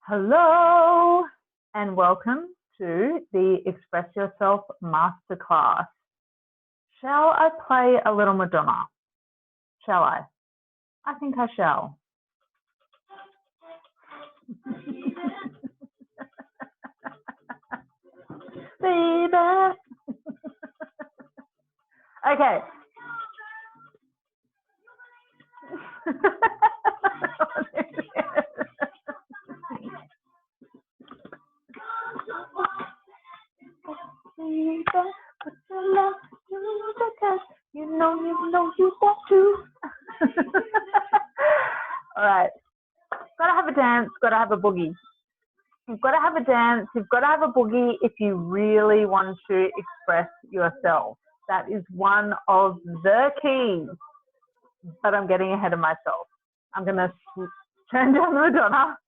Hello and welcome to the Express Yourself Masterclass. Shall I play a little Madonna? Shall I? I think I shall. Baby. Okay. You know you want to. All right. Gotta have a dance, gotta have a boogie. You've got to have a dance, you've got to have a boogie if you really want to express yourself. That is one of the keys. But I'm getting ahead of myself. I'm going to turn down the Madonna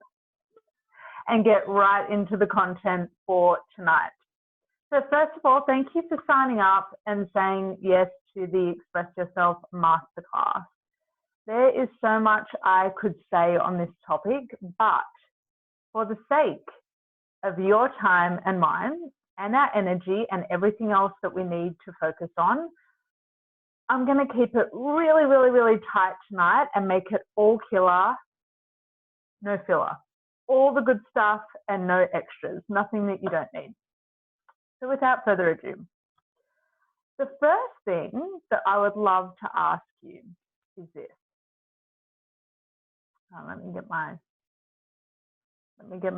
and get right into the content for tonight. So first of all, thank you for signing up and saying yes to the Express Yourself Masterclass. There is so much I could say on this topic, but for the sake of your time and mine and our energy and everything else that we need to focus on, I'm going to keep it really, really, really tight tonight and make it all killer, no filler. All the good stuff and no extras, nothing that you don't need. So without further ado, the first thing that I would love to ask you is this. Let me get my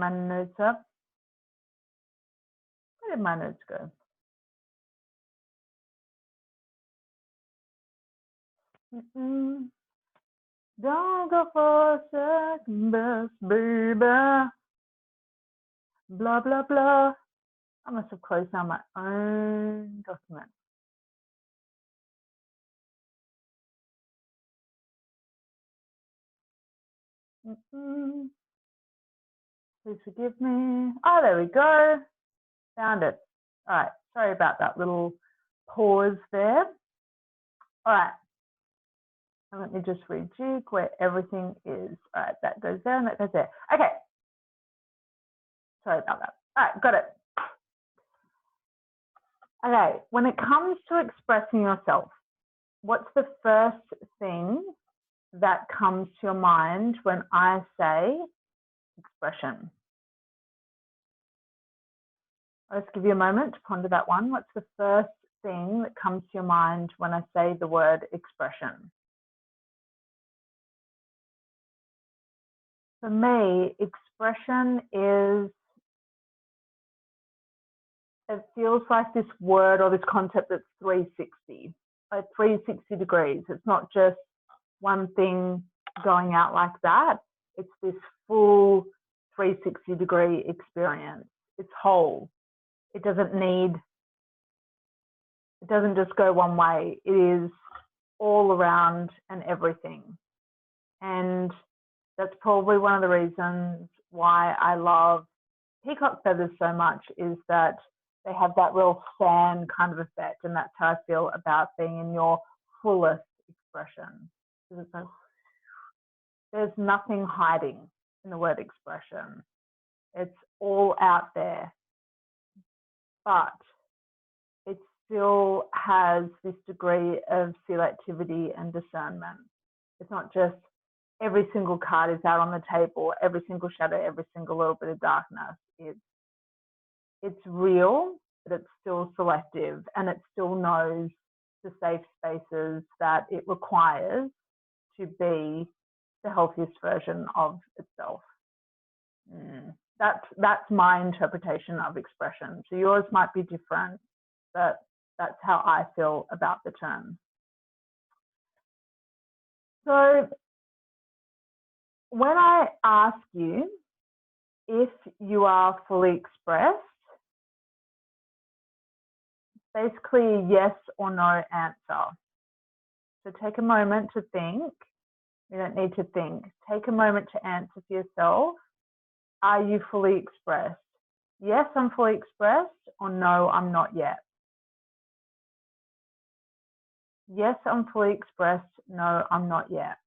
notes up. Where did my notes go? Don't go for second best, baby. Blah, blah, blah. I must have closed down my own document. Please forgive me. Oh, there we go. Found it. All right. Sorry about that little pause there. All right. And let me just rejig where everything is. All right. That goes there and that goes there. Okay. Sorry about that. All right. Got it. Okay. When it comes to expressing yourself, what's the first thing that comes to your mind when I say expression? Let's give you a moment to ponder that one. What's the first thing that comes to your mind when I say the word expression? For me, expression is, it feels like this word or this concept that's 360, like 360 degrees. It's not just one thing going out like that. It's this full 360 degree experience. It's whole. It doesn't just go one way. It is all around and everything. And that's probably one of the reasons why I love peacock feathers so much, is that they have that real fan kind of effect. And that's how I feel about being in your fullest expression. There's nothing hiding in the word expression. It's all out there. But it still has this degree of selectivity and discernment. It's not just every single card is out on the table, every single shadow, every single little bit of darkness. It's real, but it's still selective, and it still knows the safe spaces that it requires to be the healthiest version of itself. That's my interpretation of expression. So yours might be different, but that's how I feel about the term. So when I ask you if you are fully expressed, basically a yes or no answer. So take a moment to think. You don't need to think. Take a moment to answer for yourself. Are you fully expressed? Yes, I'm fully expressed, or no, I'm not yet. Yes, I'm fully expressed. No, I'm not yet.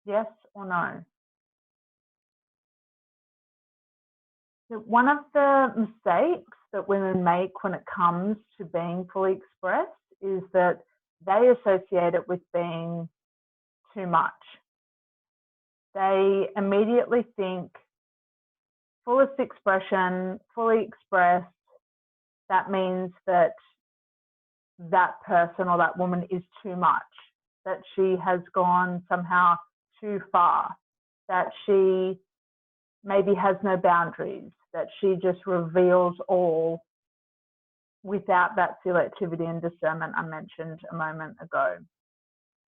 Yes or no? So one of the mistakes that women make when it comes to being fully expressed is that they associate it with being too much. They immediately think fullest expression, fully expressed, that means that that person or that woman is too much, that she has gone somehow too far, that she maybe has no boundaries, that she just reveals all without that selectivity and discernment I mentioned a moment ago.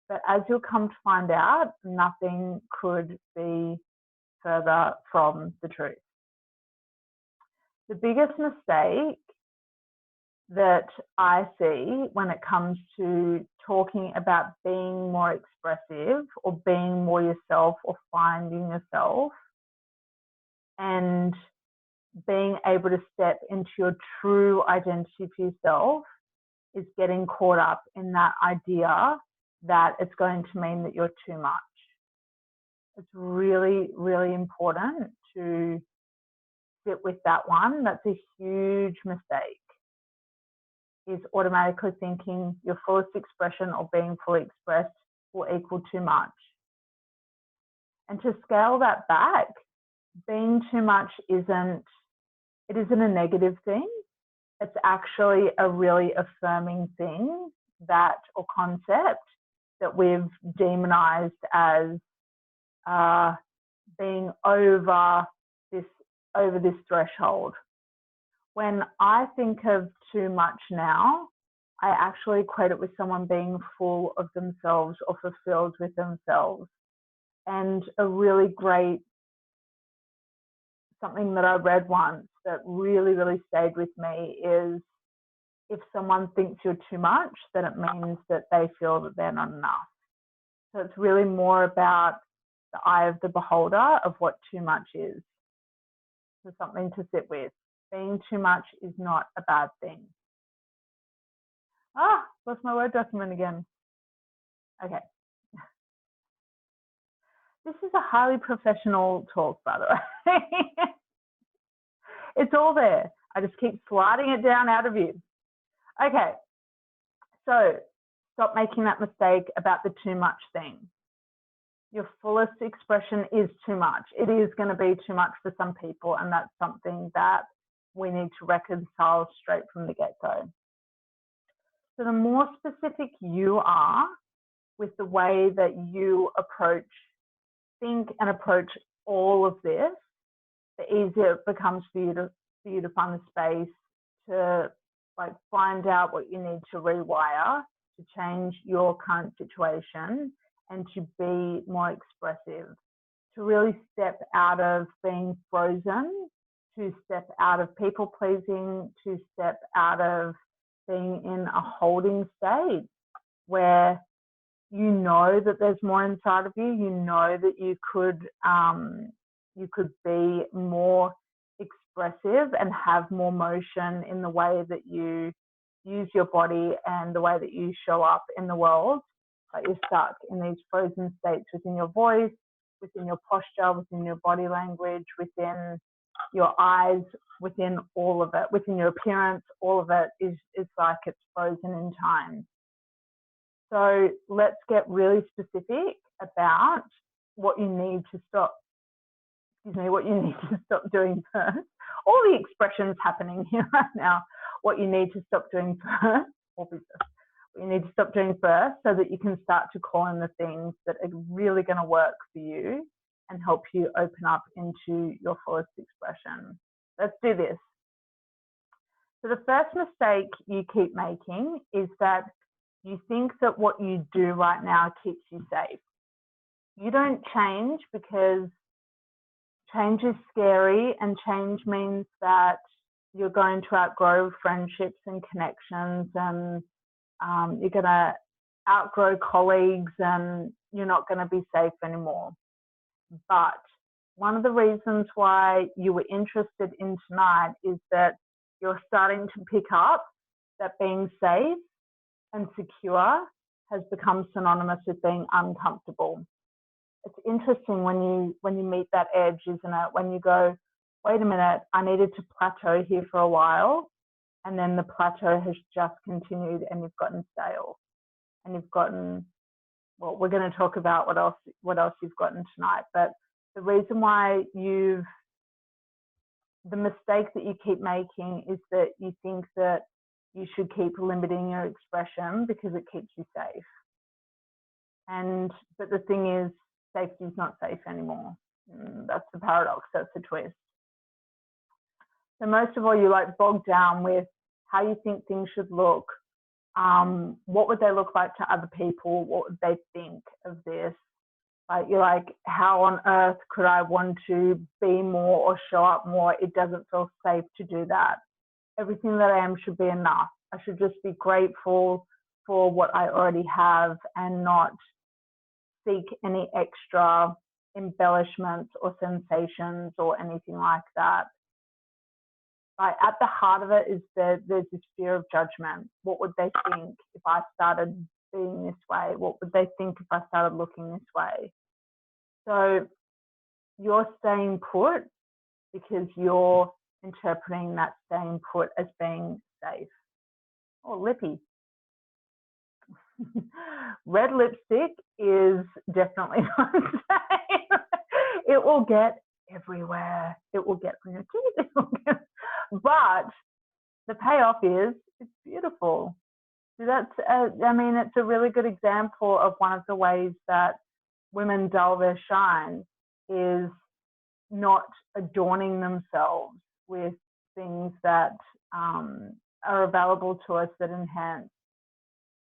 But as you'll come to find out, nothing could be further from the truth. The biggest mistake that I see when it comes to talking about being more expressive or being more yourself or finding yourself and being able to step into your true identity for yourself is getting caught up in that idea that it's going to mean that you're too much. It's really, really important to sit with that one. That's a huge mistake, is automatically thinking your fullest expression or being fully expressed will equal too much. And to scale that back, being too much isn't a negative thing. It's actually a really affirming thing, that or concept that we've demonized as being over this threshold. When I think of too much now, I actually equate it with someone being full of themselves or fulfilled with themselves. And a really great something that I read once that really, really stayed with me is, if someone thinks you're too much, then it means that they feel that they're not enough. So it's really more about the eye of the beholder of what too much is. So something to sit with. Being too much is not a bad thing. Lost my Word document again. Okay. This is a highly professional talk, by the way. It's all there. I just keep sliding it down out of view. Okay. So stop making that mistake about the too much thing. Your fullest expression is too much. It is going to be too much for some people, and that's something that we need to reconcile straight from the get-go. So the more specific you are with the way that you think and approach all of this, the easier it becomes for you to find the space to find out what you need to rewire to change your current situation and to be more expressive, to really step out of being frozen, to step out of people pleasing, to step out of being in a holding state where you know that there's more inside of you, you know that you could be more expressive and have more motion in the way that you use your body and the way that you show up in the world. But you're stuck in these frozen states within your voice, within your posture, within your body language, within your eyes, within all of it, within your appearance. All of it is like it's frozen in time. So let's get really specific about what you need to stop. What you need to stop doing first. All the expressions happening here right now. What you need to stop doing first, what you need to stop doing first, so that you can start to call in the things that are really going to work for you and help you open up into your fullest expression. Let's do this. So the first mistake you keep making is that you think that what you do right now keeps you safe. You don't change because change is scary, and change means that you're going to outgrow friendships and connections, and you're going to outgrow colleagues, and you're not going to be safe anymore. But one of the reasons why you were interested in tonight is that you're starting to pick up that being safe and secure has become synonymous with being uncomfortable. It's interesting when you meet that edge, isn't it? When you go, wait a minute, I needed to plateau here for a while, and then the plateau has just continued, and you've gotten stale, and you've gotten, well, we're going to talk about what else you've gotten tonight. But the reason why the mistake that you keep making is that you think that you should keep limiting your expression because it keeps you safe. But the thing is, safety is not safe anymore. That's the paradox. That's the twist. So most of all, you like bogged down with how you think things should look. What would they look like to other people? What would they think of this? Like, you're like, how on earth could I want to be more or show up more? It doesn't feel safe to do that. Everything that I am should be enough. I should just be grateful for what I already have and not seek any extra embellishments or sensations or anything like that. Like, at the heart of it is that there's this fear of judgment. What would they think if I started being this way? What would they think if I started looking this way? So you're staying put because you're interpreting that staying put as being safe. Oh, lippy. Red lipstick is definitely not safe. It will get everywhere. It will get on your teeth. But the payoff is it's beautiful. So that's, it's a really good example of one of the ways that women dull their shine is not adorning themselves with things that are available to us that enhance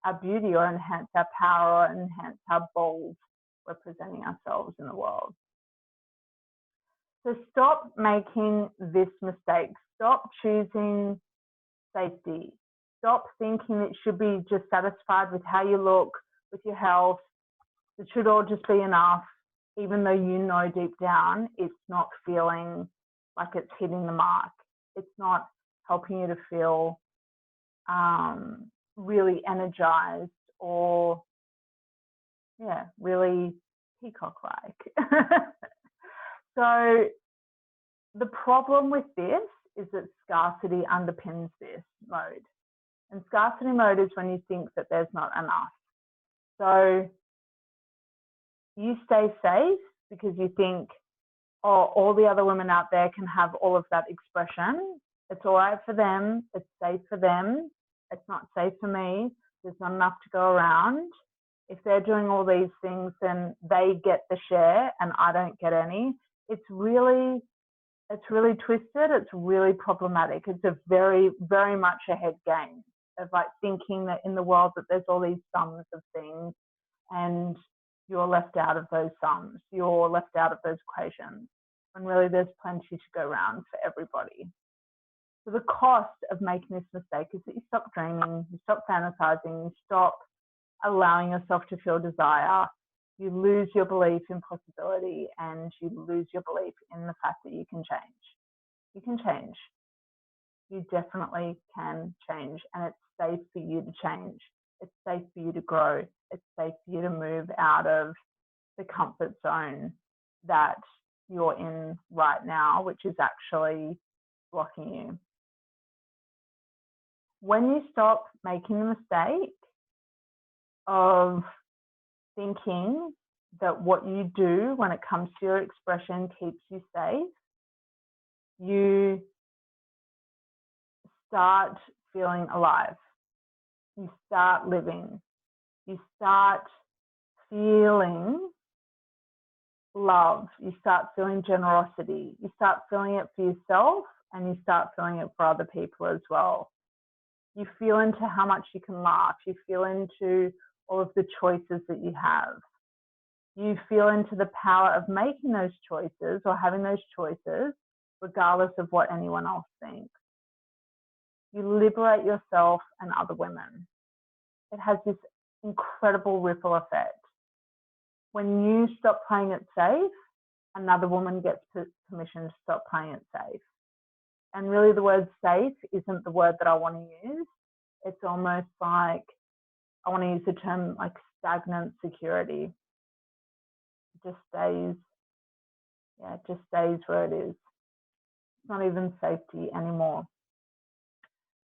our beauty or enhance our power or enhance how bold we're presenting ourselves in the world. So stop making this mistake. Stop choosing safety. Stop thinking it should be just satisfied with how you look, with your health. It should all just be enough, even though you know deep down it's not feeling like it's hitting the mark. It's not helping you to feel really energized or, really peacock-like. So the problem with this is that scarcity underpins this mode. And scarcity mode is when you think that there's not enough. So you stay safe because you think, oh, all the other women out there can have all of that expression. It's all right for them. It's safe for them. It's not safe for me. There's not enough to go around. If they're doing all these things, then they get the share and I don't get any. It's really twisted. It's really problematic. It's a very, very much a head game of like thinking that in the world that there's all these sums of things and you're left out of those sums. You're left out of those equations when really there's plenty to go around for everybody. So the cost of making this mistake is that you stop dreaming, you stop fantasizing, you stop allowing yourself to feel desire. You lose your belief in possibility and you lose your belief in the fact that you can change. You can change. You definitely can change, and it's safe for you to change. It's safe for you to grow. It's safe for you to move out of the comfort zone that you're in right now, which is actually blocking you. When you stop making the mistake of thinking that what you do when it comes to your expression keeps you safe, you start feeling alive. You start living. You start feeling love. You start feeling generosity. You start feeling it for yourself and you start feeling it for other people as well. You feel into how much you can laugh. You feel into all of the choices that you have. You feel into the power of making those choices or having those choices regardless of what anyone else thinks. You liberate yourself and other women. It has this incredible ripple effect. When you stop playing it safe, another woman gets permission to stop playing it safe. And really the word safe isn't the word that I want to use. It's almost like, I want to use the term like stagnant security. It just stays where it is. not even safety anymore.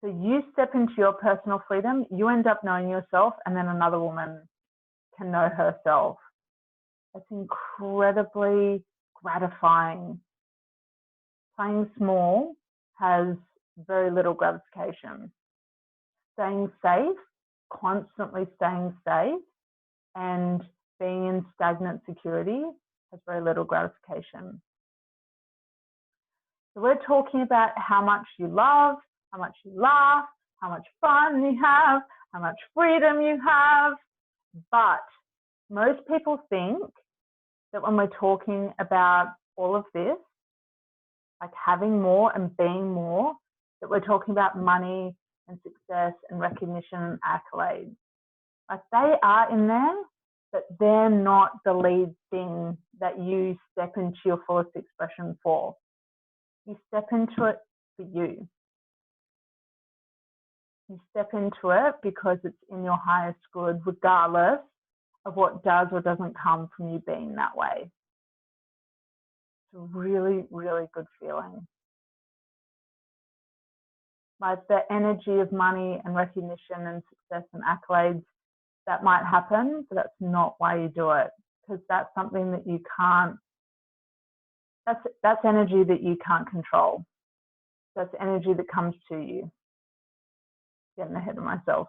So you step into your personal freedom, you end up knowing yourself, and then another woman can know herself. It's incredibly gratifying. Playing small has very little gratification. Staying safe, constantly staying safe, and being in stagnant security has very little gratification. So we're talking about how much you love, how much you laugh, how much fun you have, how much freedom you have. But most people think that when we're talking about all of this, like having more and being more, that we're talking about money and success and recognition and accolades. Like they are in there, but they're not the lead thing that you step into your fullest expression for. You step into it for you. You step into it because it's in your highest good, regardless of what does or doesn't come from you being that way. It's a really, really good feeling. Like the energy of money and recognition and success and accolades, that might happen, but that's not why you do it, because that's something that you can't, that's energy that you can't control. That's energy that comes to you. Getting ahead of myself.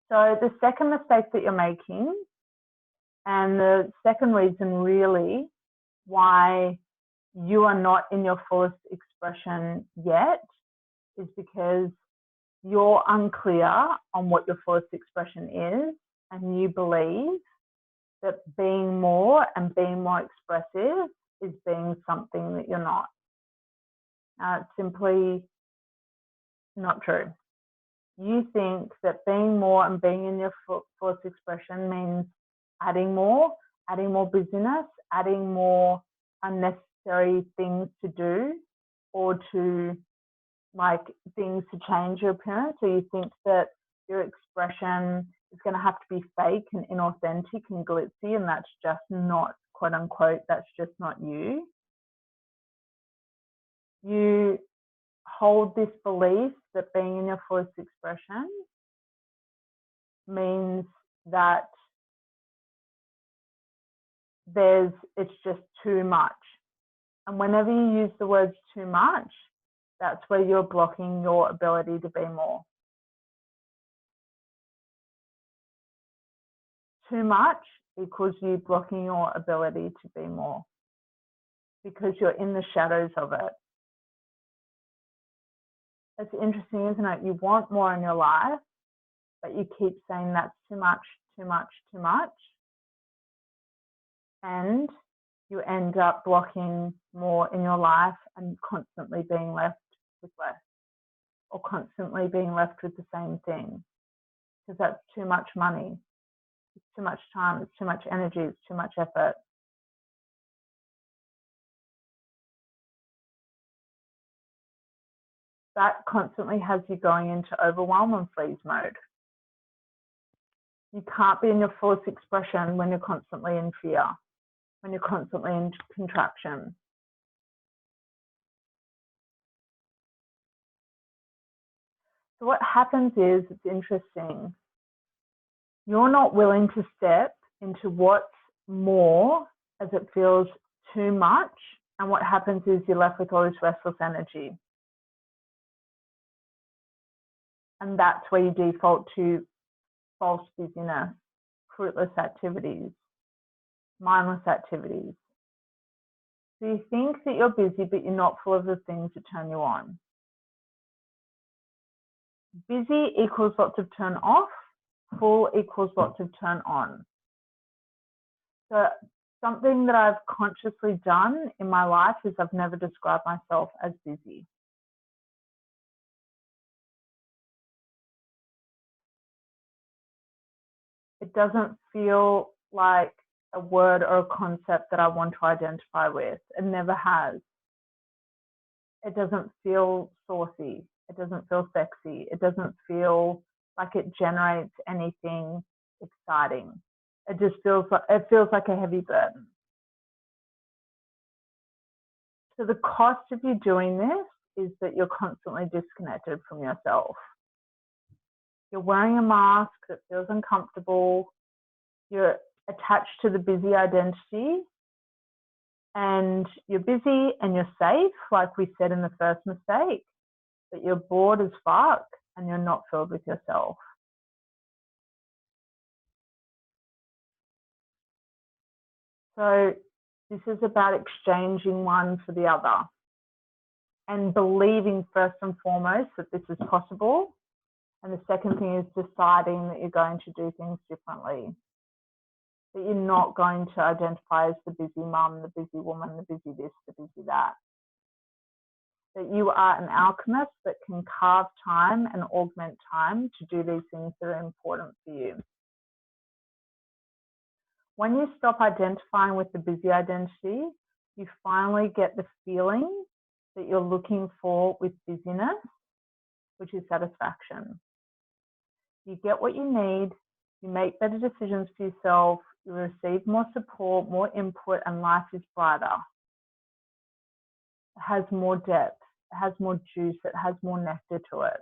So the second mistake that you're making, and the second reason really why you are not in your fullest expression yet, is because you're unclear on what your fullest expression is, and you believe that being more and being more expressive is being something that you're not. It's simply not true. You think that being more and being in your fullest expression means adding more busyness, adding more unnecessary things to do, or to like things to change your appearance. So you think that your expression is going to have to be fake and inauthentic and glitzy, and that's just not, quote unquote, that's just not you. You hold this belief that being in your fullest expression means that it's just too much. And whenever you use the words too much, that's where you're blocking your ability to be more. Too much equals you blocking your ability to be more, because you're in the shadows of it. It's interesting, isn't it? You want more in your life, but you keep saying that's too much, too much, too much. And you end up blocking more in your life and constantly being left with less, or constantly being left with the same thing, because that's too much money. It's too much time, it's too much energy, it's too much effort. That constantly has you going into overwhelm and freeze mode. You can't be in your fullest expression when you're constantly in fear, when you're constantly in contraction. So what happens is, it's interesting, you're not willing to step into what's more, as it feels too much, and what happens is you're left with all this restless energy. And that's where you default to false busyness, fruitless activities, mindless activities. So you think that you're busy, but you're not full of the things that turn you on. Busy equals lots of turn off, full equals lots of turn on. So something that I've consciously done in my life is I've never described myself as busy. It doesn't feel like a word or a concept that I want to identify with. It never has. It doesn't feel saucy. It doesn't feel sexy. It doesn't feel like it generates anything exciting. It just feels like a heavy burden. So the cost of you doing this is that you're constantly disconnected from yourself. You're wearing a mask that feels uncomfortable. You're attached to the busy identity, and you're busy and you're safe, like we said in the first mistake, but you're bored as fuck and you're not filled with yourself. So this is about exchanging one for the other and believing first and foremost that this is possible. And the second thing is deciding that you're going to do things differently. That you're not going to identify as the busy mum, the busy woman, the busy this, the busy that. That you are an alchemist that can carve time and augment time to do these things that are important for you. When you stop identifying with the busy identity, you finally get the feeling that you're looking for with busyness, which is satisfaction. You get what you need, you make better decisions for yourself, you receive more support, more input, and life is brighter. It has more depth, it has more juice, it has more nectar to it.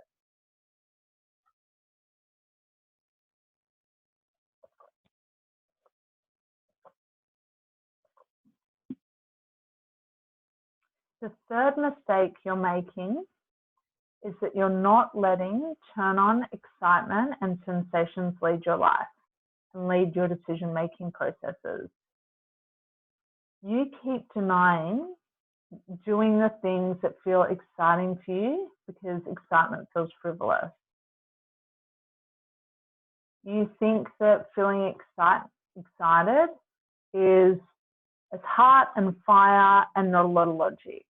The third mistake you're making is that you're not letting turn on excitement and sensations lead your life and lead your decision-making processes. You keep denying doing the things that feel exciting to you because excitement feels frivolous. You think that feeling excited is as heart and fire and not a lot of logic.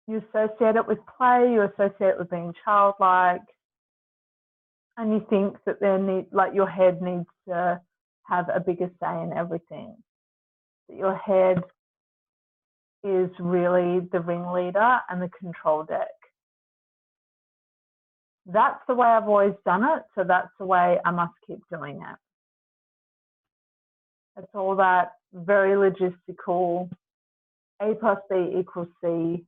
You associate it with play, you associate it with being childlike, and you think that your head needs to have a bigger say in everything. That your head is really the ringleader and the control deck. That's the way I've always done it, so that's the way I must keep doing it. It's all that very logistical A plus B equals C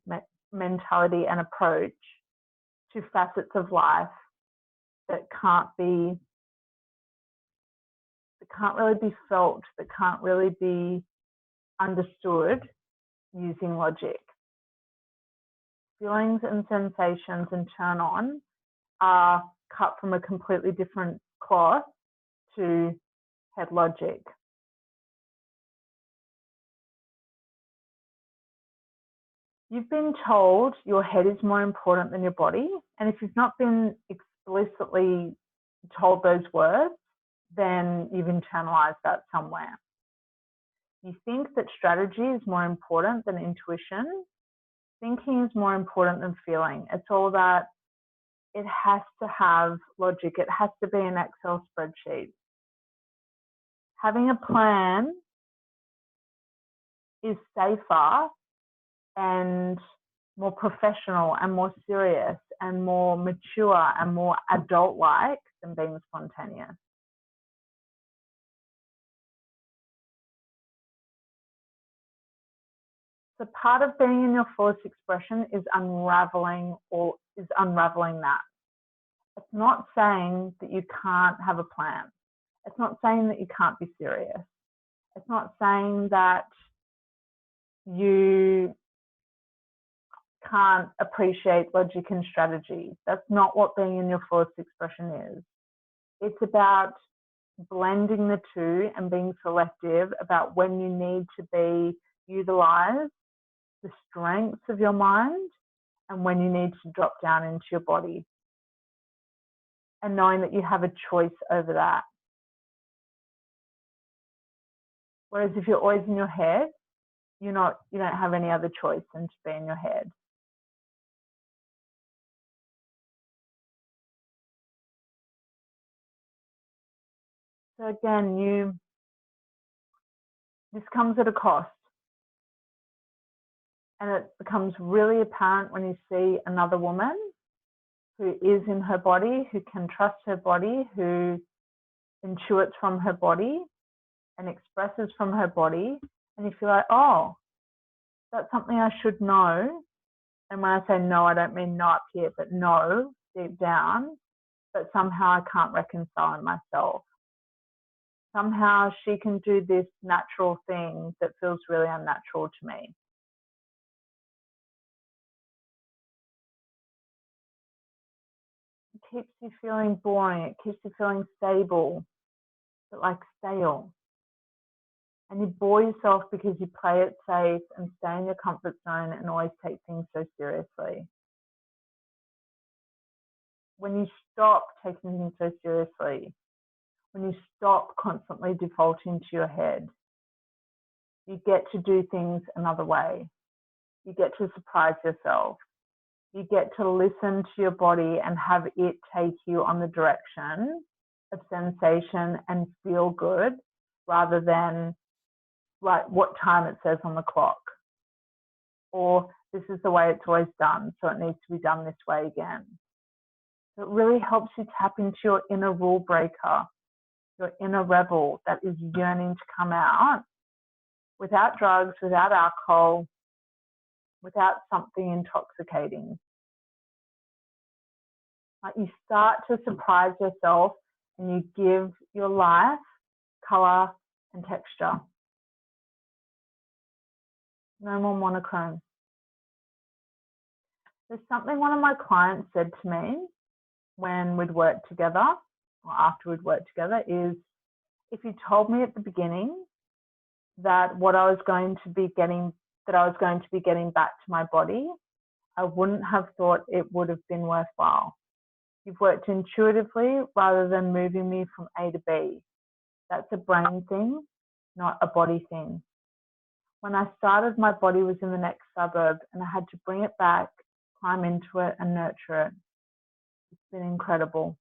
mentality and approach to facets of life that can't really be felt, that can't really be understood using logic. Feelings and sensations and turn on are cut from a completely different cloth to head logic. You've been told your head is more important than your body, and if you've not been explicitly told those words, then you've internalized that somewhere. You think that strategy is more important than intuition. Thinking is more important than feeling. It's all that it has to have logic. It has to be an Excel spreadsheet. Having a plan is safer and more professional and more serious and more mature and more adult-like than being spontaneous. So part of being in your fullest expression is unraveling that. It's not saying that you can't have a plan. It's not saying that you can't be serious. It's not saying that you can't appreciate logic and strategy. That's not what being in your fullest expression is. It's about blending the two and being selective about when you need to utilize the strengths of your mind and when you need to drop down into your body, and knowing that you have a choice over that. Whereas if you're always in your head, you don't have any other choice than to be in your head. So again, this comes at a cost. And it becomes really apparent when you see another woman who is in her body, who can trust her body, who intuits from her body, and expresses from her body, and you feel like, oh, that's something I should know. And when I say no, I don't mean no up here, but no deep down, but somehow I can't reconcile in myself. Somehow she can do this natural thing that feels really unnatural to me. It keeps you feeling boring. It keeps you feeling stable, but like stale. And you bore yourself because you play it safe and stay in your comfort zone and always take things so seriously. When you stop taking things so seriously, when you stop constantly defaulting to your head, you get to do things another way. You get to surprise yourself. You get to listen to your body and have it take you on the direction of sensation and feel good rather than like what time it says on the clock, or this is the way it's always done, so it needs to be done this way again. So it really helps you tap into your inner rule breaker, your inner rebel that is yearning to come out without drugs, without alcohol, without something intoxicating. Like you start to surprise yourself and you give your life color and texture. No more monochrome. There's something one of my clients said to me when we'd worked together, or after we'd worked together, is if you told me at the beginning that what I was going to be getting, that I was going to be getting back to my body, I wouldn't have thought it would have been worthwhile. You've worked intuitively rather than moving me from A to B. That's a brain thing, not a body thing. When I started, my body was in the next suburb and I had to bring it back, climb into it and nurture it. It's been incredible.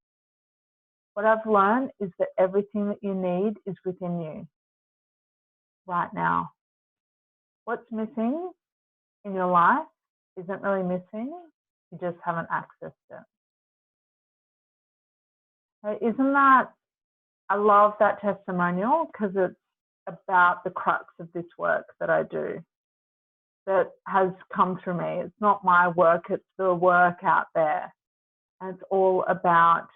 What I've learned is that everything that you need is within you right now. What's missing in your life isn't really missing, you just haven't accessed it. So isn't that, I love that testimonial because it's about the crux of this work that I do that has come through me. It's not my work, it's the work out there. And it's all about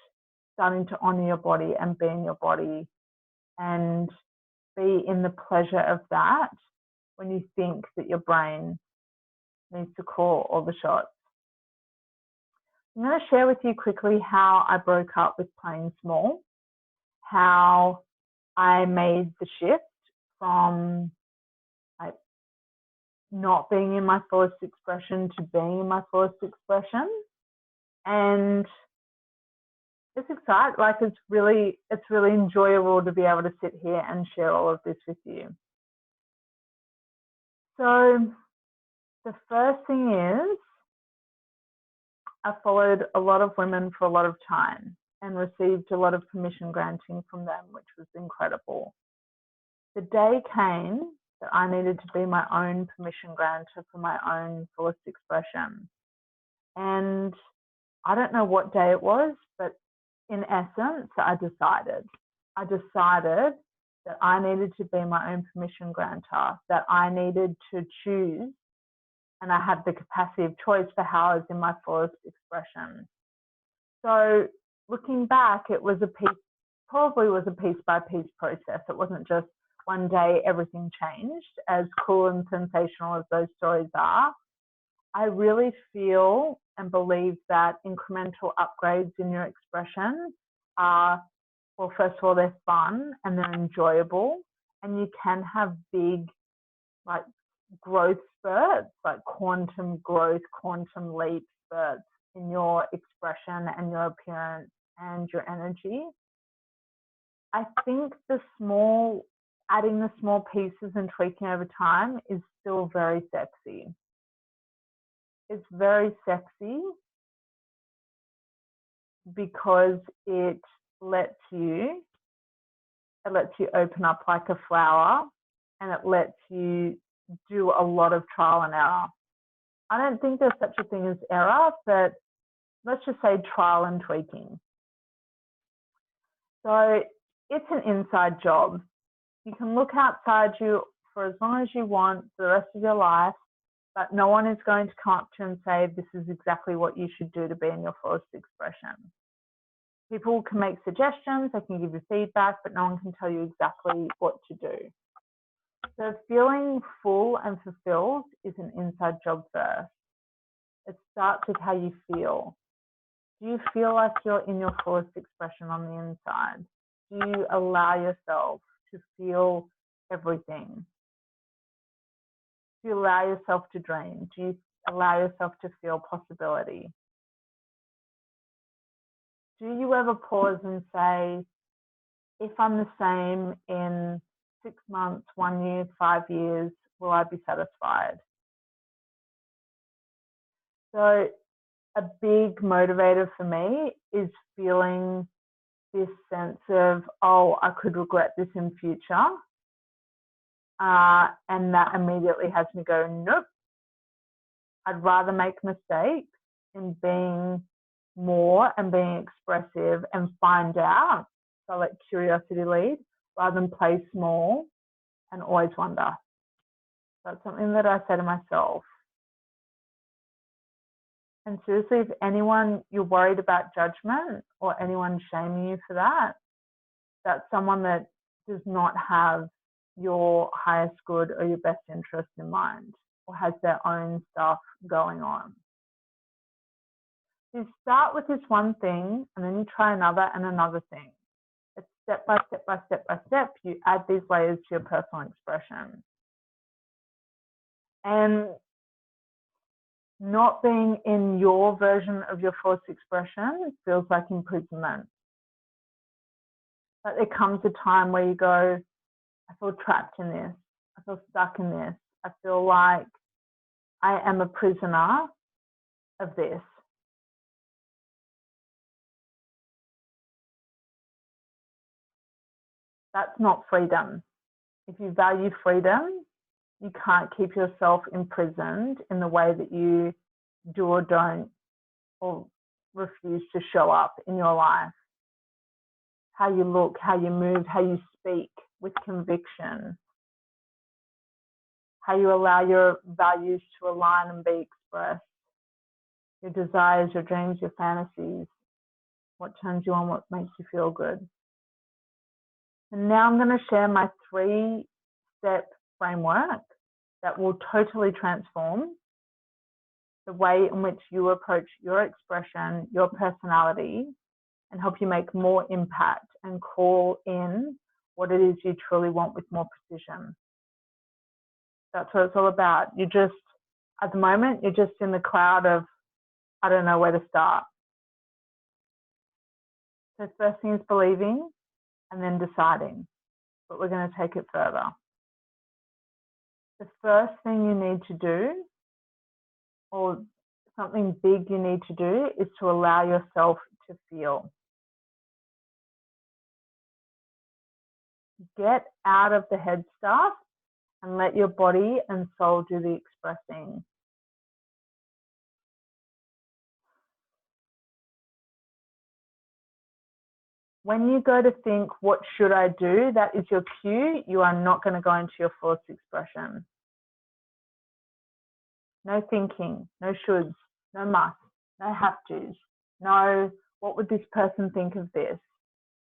starting to honor your body and be in your body and be in the pleasure of that when you think that your brain needs to call all the shots. I'm going to share with you quickly how I broke up with playing small, how I made the shift from like not being in my fullest expression to being in my fullest expression. And it's exciting, like it's really enjoyable to be able to sit here and share all of this with you. So the first thing is I followed a lot of women for a lot of time and received a lot of permission granting from them, which was incredible. The day came that I needed to be my own permission granter for my own fullest expression. And I don't know what day it was, but in essence, I decided that I needed to be my own permission granter, that I needed to choose, and I had the capacity of choice for how I was in my fullest expression. So looking back, it was probably was a piece by piece process. It wasn't just one day everything changed, as cool and sensational as those stories are. I really feel and believe that incremental upgrades in your expression are, well, first of all, they're fun and they're enjoyable, and you can have big, like, growth spurts, like quantum growth, quantum leap spurts in your expression and your appearance and your energy. I think adding the small pieces and tweaking over time is still very sexy. It's very sexy because it lets you open up like a flower, and it lets you do a lot of trial and error. I don't think there's such a thing as error, but let's just say trial and tweaking. So it's an inside job. You can look outside you for as long as you want for the rest of your life, but no one is going to come up to you and say, this is exactly what you should do to be in your fullest expression. People can make suggestions, they can give you feedback, but no one can tell you exactly what to do. So feeling full and fulfilled is an inside job first. It starts with how you feel. Do you feel like you're in your fullest expression on the inside? Do you allow yourself to feel everything? Do you allow yourself to dream? Do you allow yourself to feel possibility? Do you ever pause and say, if I'm the same in 6 months, 1 year, 5 years, will I be satisfied? So a big motivator for me is feeling this sense of, oh, I could regret this in future. And that immediately has me go, nope. I'd rather make mistakes in being more and being expressive and find out. So let curiosity lead rather than play small and always wonder. That's something that I say to myself. And seriously, if anyone you're worried about judgment or anyone shaming you for that, that's someone that does not have your highest good or your best interest in mind or has their own stuff going on. You start with this one thing and then you try another and another thing. It's step by step by step by step. You add these layers to your personal expression. And not being in your version of your fullest expression feels like imprisonment. But there comes a time where you go, I feel trapped in this. I feel stuck in this. I feel like I am a prisoner of this. That's not freedom. If you value freedom, you can't keep yourself imprisoned in the way that you do or don't or refuse to show up in your life. How you look, how you move, how you speak with conviction, how you allow your values to align and be expressed, your desires, your dreams, your fantasies, what turns you on, what makes you feel good. And now I'm going to share my 3-step framework that will totally transform the way in which you approach your expression, your personality, and help you make more impact and call in what it is you truly want with more precision. That's what it's all about. You just, at the moment, you're just in the cloud of, I don't know where to start. So first thing is believing and then deciding, but we're going to take it further. The first thing you need to do, or something big you need to do, is to allow yourself to feel. Get out of the head stuff and let your body and soul do the expressing. When you go to think, what should I do? That is your cue. You are not going to go into your fullest expression. No thinking, no shoulds, no musts, no have tos, no, what would this person think of this?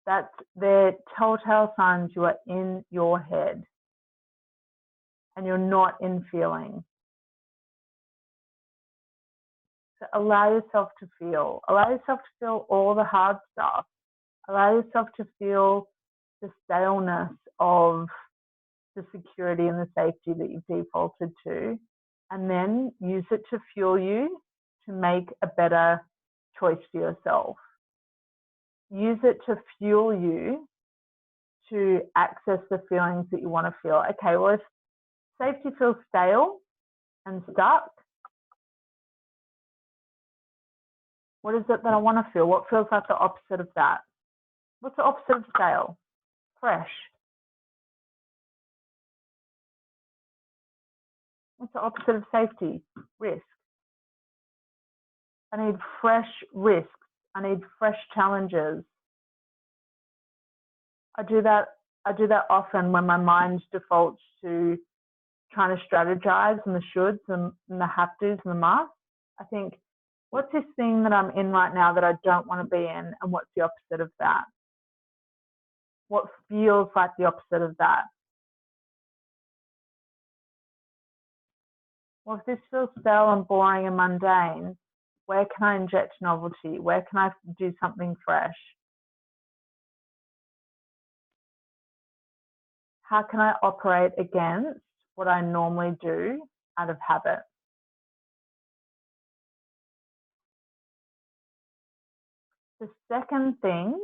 That's their telltale signs you are in your head and you're not in feeling. So allow yourself to feel. Allow yourself to feel all the hard stuff. Allow yourself to feel the staleness of the security and the safety that you've defaulted to, and then use it to fuel you to make a better choice for yourself. Use it to fuel you to access the feelings that you want to feel. Okay, well, if safety feels stale and stuck, what is it that I want to feel? What feels like the opposite of that? What's the opposite of stale? Fresh. What's the opposite of safety? Risk. I need fresh risks. I need fresh challenges. I do that I do that often when my mind defaults to trying to strategize and the shoulds and the have tos and the musts. I think, what's this thing that I'm in right now that I don't want to be in, and what's the opposite of that? What feels like the opposite of that? Well, if this feels stale and boring and mundane, where can I inject novelty? Where can I do something fresh? How can I operate against what I normally do out of habit? The second thing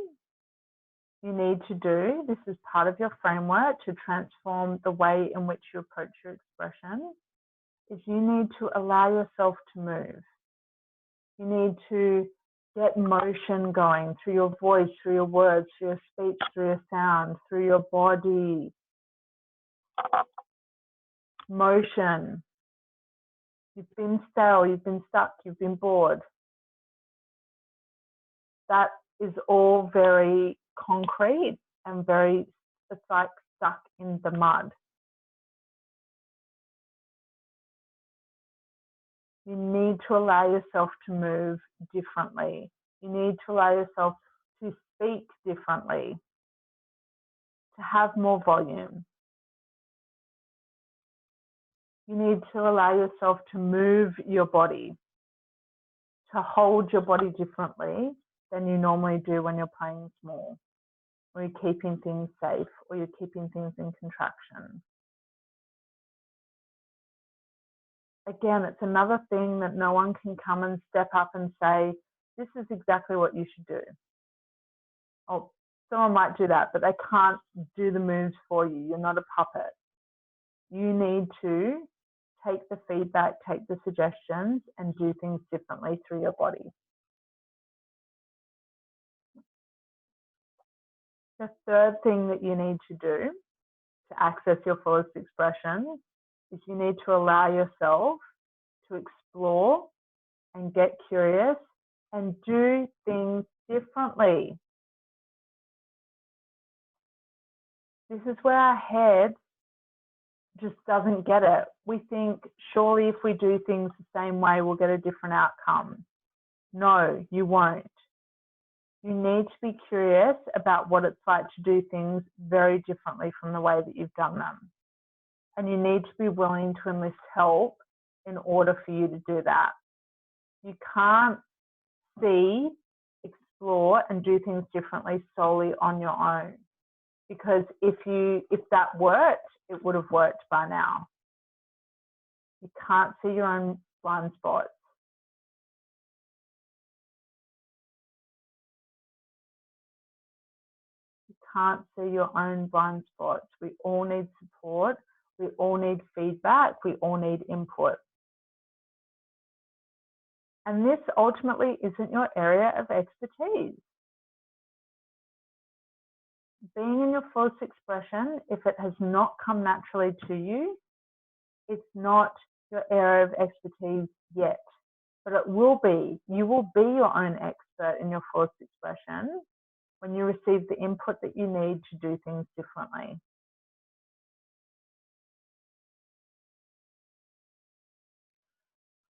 you need to do, this is part of your framework to transform the way in which you approach your expression, is you need to allow yourself to move. You need to get motion going through your voice, through your words, through your speech, through your sound, through your body. Motion. You've been stale, you've been stuck, you've been bored. That is all very concrete and very, it's like stuck in the mud. You need to allow yourself to move differently. You need to allow yourself to speak differently, to have more volume. You need to allow yourself to move your body, to hold your body differently than you normally do when you're playing small, or you're keeping things safe, or you're keeping things in contraction. Again, it's another thing that no one can come and step up and say, this is exactly what you should do. Oh, someone might do that, but they can't do the moves for you. You're not a puppet. You need to take the feedback, take the suggestions, and do things differently through your body. The third thing that you need to do to access your fullest expression is you need to allow yourself to explore and get curious and do things differently. This is where our head just doesn't get it. We think, surely if we do things the same way, we'll get a different outcome. No, you won't. You need to be curious about what it's like to do things very differently from the way that you've done them. And you need to be willing to enlist help in order for you to do that. You can't see, explore, and do things differently solely on your own. Because if that worked, it would have worked by now. You can't see your own blind spots. You can't see your own blind spots. We all need support. We all need feedback. We all need input. And this ultimately isn't your area of expertise. Being in your fullest expression, if it has not come naturally to you, it's not your area of expertise yet, but it will be. You will be your own expert in your fullest expression when you receive the input that you need to do things differently.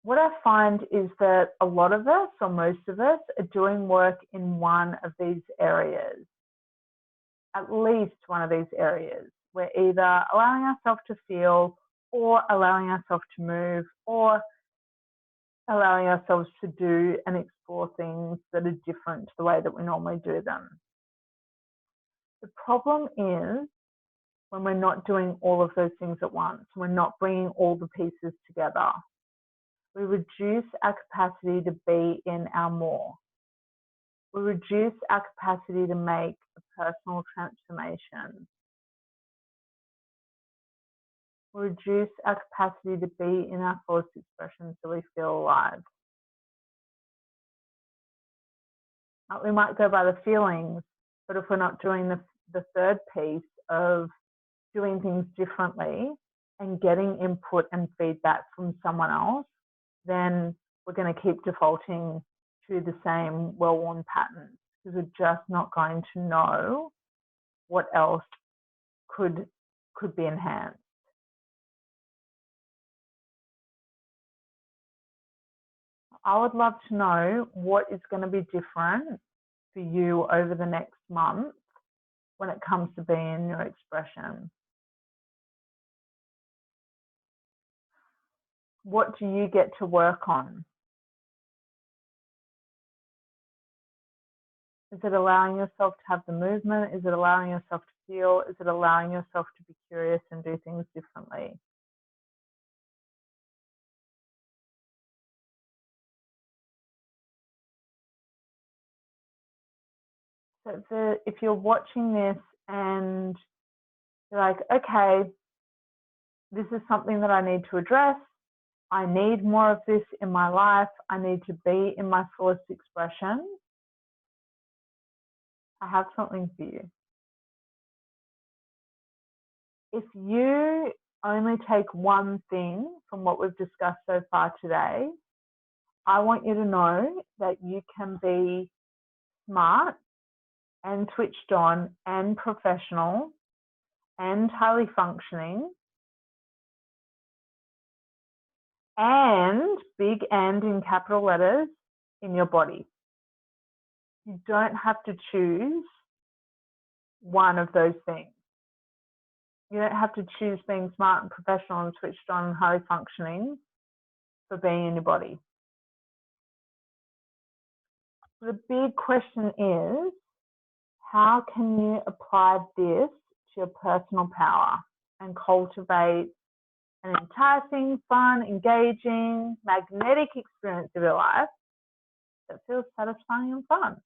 What I find is that a lot of us, or most of us, are doing work in one of these areas, at least one of these areas. We're either allowing ourselves to feel, or allowing ourselves to move, or allowing ourselves to do and explore things that are different to the way that we normally do them. The problem is when we're not doing all of those things at once, we're not bringing all the pieces together. We reduce our capacity to be in our more. We reduce our capacity to make a personal transformation. We reduce our capacity to be in our fullest expression so we feel alive. We might go by the feelings, but if we're not doing the third piece of doing things differently and getting input and feedback from someone else, then we're going to keep defaulting to the same well-worn patterns because we're just not going to know what else could be enhanced. I would love to know what is going to be different for you over the next month when it comes to being your expression. What do you get to work on? Is it allowing yourself to have the movement? Is it allowing yourself to feel? Is it allowing yourself to be curious and do things differently? So if you're watching this and you're like, okay, this is something that I need to address. I need more of this in my life. I need to be in my fullest expression. I have something for you. If you only take one thing from what we've discussed so far today, I want you to know that you can be smart and switched on and professional and highly functioning and big and in capital letters in your body. You don't have to choose one of those things. You don't have to choose being smart and professional and switched on and highly functioning for being in your body. The big question is, how can you apply this to your personal power and cultivate an enticing, fun, engaging, magnetic experience of your life that feels satisfying and fun?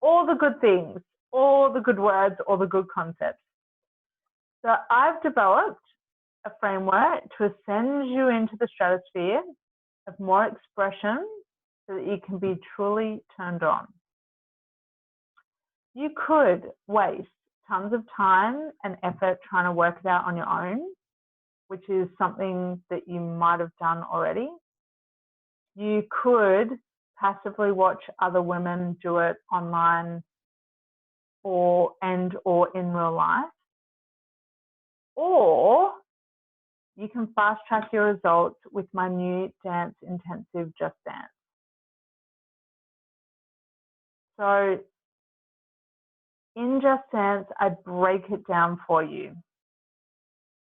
All the good things, all the good words, all the good concepts. So I've developed a framework to ascend you into the stratosphere of more expression so that you can be truly turned on. You could waste tons of time and effort trying to work it out on your own, which is something that you might have done already. You could passively watch other women do it online or in real life. Or you can fast track your results with my new Dance Intensive Just Dance. So in Just Dance, I break it down for you.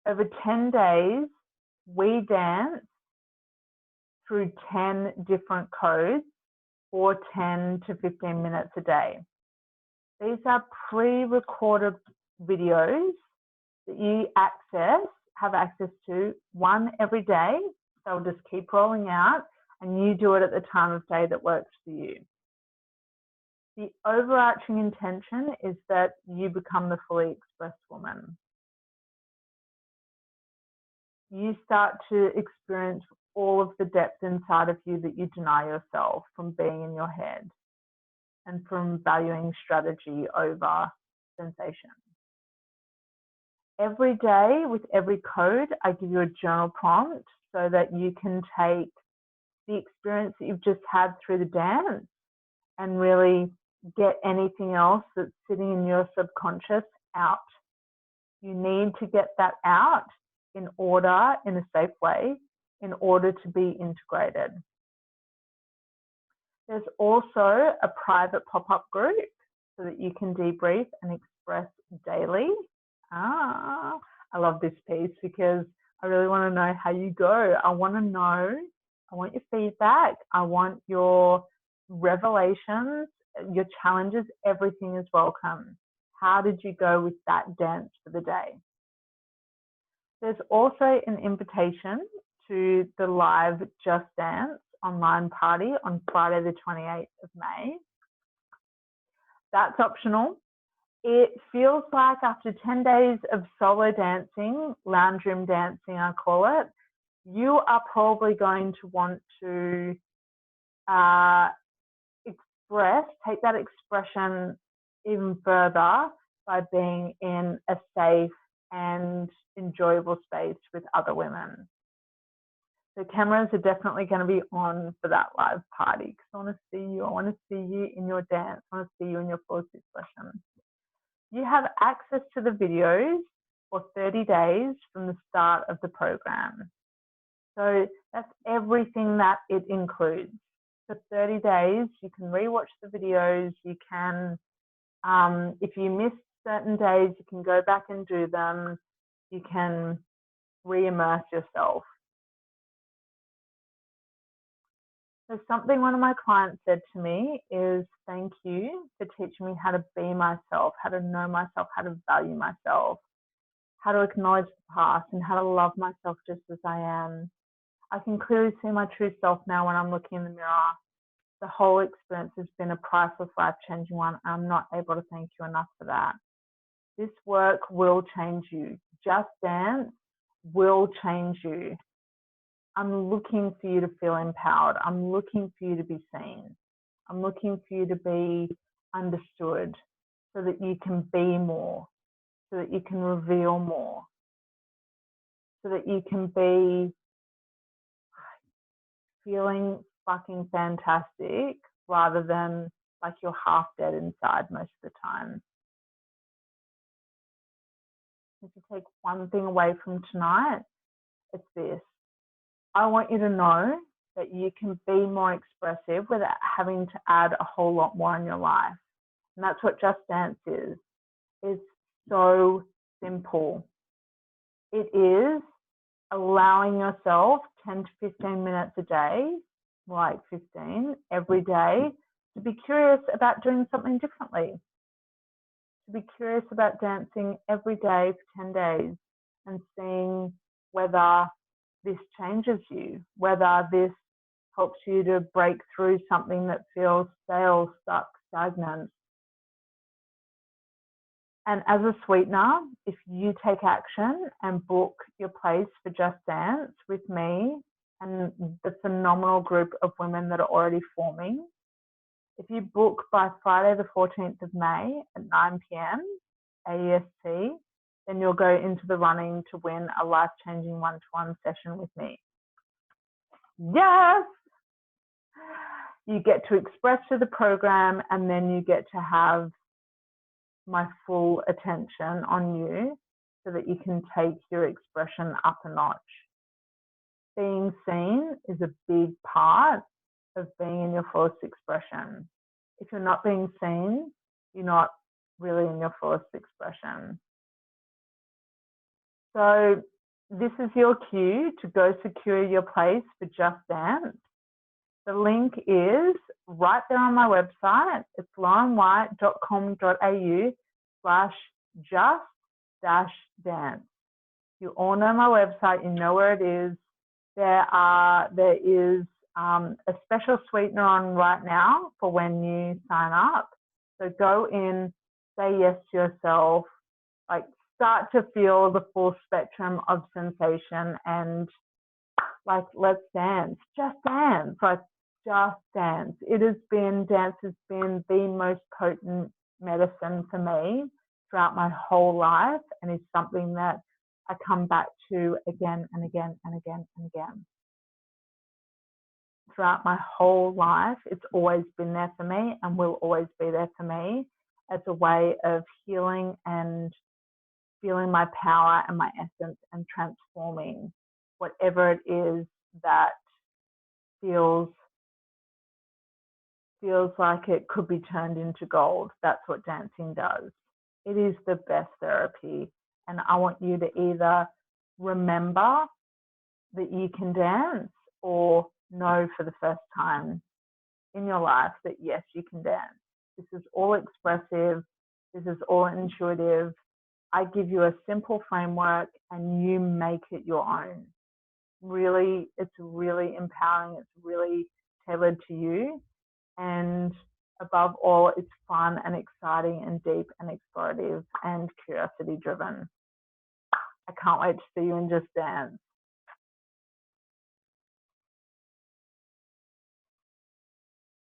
Over 10 days, we dance through 10 different codes for 10 to 15 minutes a day. These are pre-recorded videos that you have access to, one every day. They'll just keep rolling out and you do it at the time of day that works for you. The overarching intention is that you become the fully expressed woman. You start to experience all of the depth inside of you that you deny yourself from being in your head and from valuing strategy over sensation. Every day with every code, I give you a journal prompt so that you can take the experience that you've just had through the dance and really get anything else that's sitting in your subconscious out. You need to get that out in order, in a safe way, in order to be integrated. There's also a private pop-up group so that you can debrief and express daily. I love this piece because I really want to know how you go. I want to know, I want your feedback. I want your revelations, your challenges, everything is welcome. How did you go with that dance for the day? There's also an invitation to the live Just Dance online party on Friday the 28th of May. That's optional. It feels like after 10 days of solo dancing, lounge room dancing, I call it, you are probably going to want to take that expression even further by being in a safe and enjoyable space with other women. The cameras are definitely going to be on for that live party because I want to see you. I want to see you in your dance. I want to see you in your fullest expression. You have access to the videos for 30 days from the start of the program. So that's everything that it includes. For 30 days, you can rewatch the videos. You can, if you miss certain days, you can go back and do them. You can re-immerse yourself. So something one of my clients said to me is, thank you for teaching me how to be myself, how to know myself, how to value myself, how to acknowledge the past, and how to love myself just as I am. I can clearly see my true self now when I'm looking in the mirror. The whole experience has been a priceless, life-changing one. I'm not able to thank you enough for that. This work will change you. Just Dance will change you. I'm looking for you to feel empowered. I'm looking for you to be seen. I'm looking for you to be understood so that you can be more, so that you can reveal more, so that you can be feeling fucking fantastic rather than like you're half dead inside most of the time. If you take one thing away from tonight, it's this. I want you to know that you can be more expressive without having to add a whole lot more in your life. And that's what Just Dance is. It's so simple. It is allowing yourself 10 to 15 minutes a day, like 15 every day, to be curious about doing something differently. To be curious about dancing every day for 10 days and seeing whether this changes you, whether this helps you to break through something that feels stale, stuck, stagnant. And as a sweetener, if you take action and book your place for Just Dance with me and the phenomenal group of women that are already forming, if you book by Friday the 14th of May at 9 p.m. AEST, then you'll go into the running to win a life-changing one-to-one session with me. Yes! You get to express through the program, and then you get to have my full attention on you so that you can take your expression up a notch. Being seen is a big part of being in your fullest expression. If you're not being seen, you're not really in your fullest expression. So this is your cue to go secure your place for Just Dance. The link is right there on my website. It's laurenwhite.com.au/just-dance. You all know my website. You know where it is. There is a special sweetener on right now for when you sign up. So go in, say yes to yourself, like start to feel the full spectrum of sensation and like, let's dance, just dance, like just dance. Dance has been the most potent medicine for me throughout my whole life and is something that I come back to again and again and again and again. Throughout my whole life, it's always been there for me and will always be there for me as a way of healing and feeling my power and my essence and transforming whatever it is that feels like it could be turned into gold. That's what dancing does. It is the best therapy. And I want you to either remember that you can dance or know for the first time in your life that yes, you can dance. This is all expressive. This is all intuitive. I give you a simple framework and you make it your own. Really, it's really empowering. It's really tailored to you. And above all, it's fun and exciting and deep and explorative and curiosity driven. I can't wait to see you in Just Dance.